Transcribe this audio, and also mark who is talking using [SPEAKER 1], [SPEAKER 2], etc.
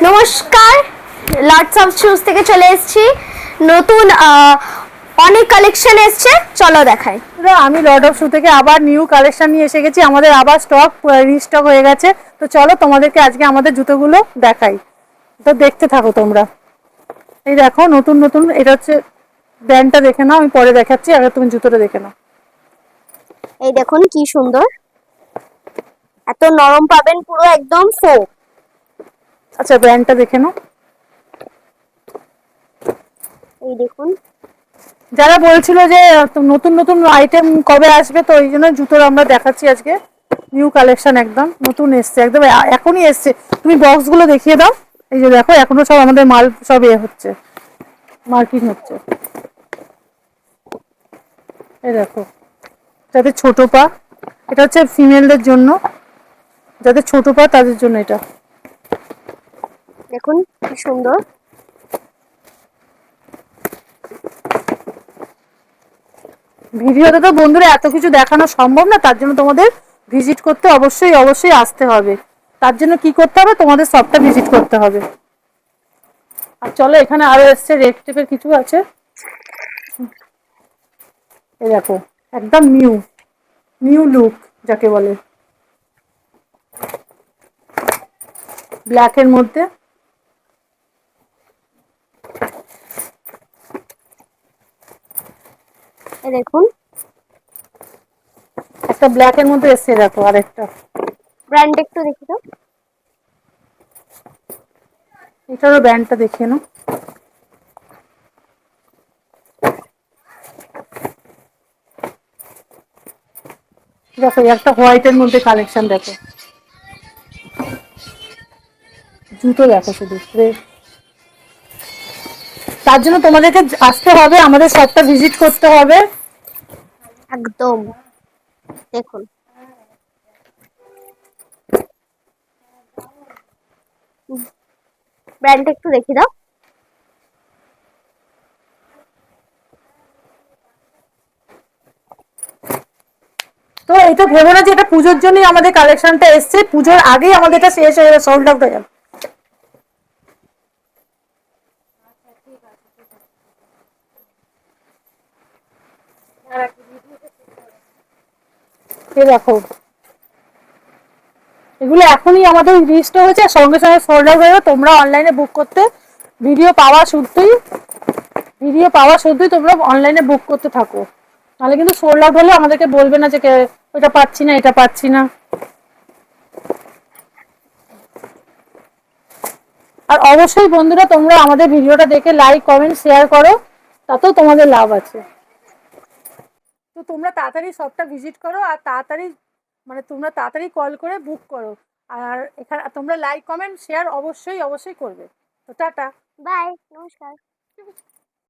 [SPEAKER 1] নমস্কার, Lords of shoes থেকে চলে এসেছি। নতুন অনেক কালেকশন এসছে, চলো দেখাই।
[SPEAKER 2] আমি লর্ড অফ শু থেকে আবার নিউ কালেকশন নিয়ে এসে গেছি। আমাদের আবার স্টক রিস্টক হয়ে গেছে। তো চলো তোমাদেরকে আজকে আমাদের জুতোগুলো দেখাই, তো দেখতে থাকো তোমরা। এই দেখো নতুন নতুন, এটা হচ্ছে ব্র্যান্ডটা দেখে নাও, আমি পরে দেখাচ্ছি, আগে তুমি জুতোটা দেখে নাও।
[SPEAKER 1] এই দেখুন কি সুন্দর, এত নরম পাবেন, পুরো একদম ফোম।
[SPEAKER 2] আচ্ছা ব্র্যান্ডটা দেখে নাও।
[SPEAKER 1] এই দেখুন,
[SPEAKER 2] যারা বলছিল যে নতুন নতুন আইটেম কবে আসবে, তো এই জন্য জুতোর আমরা দেখাচ্ছি আজকে। নিউ কালেকশন একদম নতুন এসছে, একদম এখনই এসছে। তুমি বক্সগুলো দেখিয়ে দাও। এই যে দেখো, এখনো সব আমাদের মাল সব হচ্ছে, মার্কিং হচ্ছে। এই দেখো, যাদের ছোট পা, এটা হচ্ছে ফিমেলদের জন্য, যাদের ছোট পা তাদের জন্য এটা।
[SPEAKER 1] দেখুন কি সুন্দর।
[SPEAKER 2] ভিডিওতে তো বন্ধুরা এত কিছু দেখানো সম্ভব না, তার জন্য তোমাদের ভিজিট করতে অবশ্যই অবশ্যই আসতে হবে। তার জন্য কি করতে হবে, তোমাদের সবটা ভিজিট করতে হবে। আর চলো, এখানে আরো এসছে, রেড টেপের কিছু আছে। এই দেখো, একদম নিউ নিউ লুক যাকে বলে, ব্ল্যাকের মধ্যে।
[SPEAKER 1] এই দেখুন,
[SPEAKER 2] একটা ব্ল্যাকের মধ্যে এসছে, দেখো আরেকটা।
[SPEAKER 1] ব্র্যান্ড একটু দেখি তো।
[SPEAKER 2] এটারও ব্র্যান্ডটা দেখিয়ে নাও। দেখো একটা হোয়াইটের মধ্যে কালেকশন, দেখো জুতো দেখো শুধু। তার জন্য তোমাদেরকে আসতে হবে, আমাদের শপটা ভিজিট করতে হবে।
[SPEAKER 1] একদম দেখুন, ব্র্যান্ড একটু দেখি দাও।
[SPEAKER 2] তো এটা ভেবো না যে এটা পুজোর জন্যই আমাদের কালেকশনটা এসছে, পুজোর আগেই আমাদের এটা শেষ হয়ে যাবে, সোল্ড আউট হয়ে যাবে। দেখো, এগুলো এখনই আমাদের রিস্টক হয়েছে, সঙ্গে সঙ্গে সোল্ড আউট হয়ে যাবে। তোমরা অনলাইনে বুক করতে, ভিডিও পাওয়া শুদ্ধই তোমরা অনলাইনে বুক করতে থাকো, তাহলে কিন্তু সোল্ড আউট হলে আমাদেরকে বলবে না যে ওইটা পাচ্ছি না, এটা পাচ্ছি না। আর অবশ্যই বন্ধুরা, তোমরা আমাদের ভিডিওটা দেখে লাইক কমেন্ট শেয়ার করো, তাতেও তোমাদের লাভ আছে। তো তোমরা তাড়াতাড়ি শপটা ভিজিট করো, আর তাড়াতাড়ি তোমরা তাড়াতাড়ি কল করে বুক করো। আর এখানে তোমরা লাইক কমেন্ট শেয়ার অবশ্যই অবশ্যই করবে। তো টাটা,
[SPEAKER 1] বাই, নমস্কার।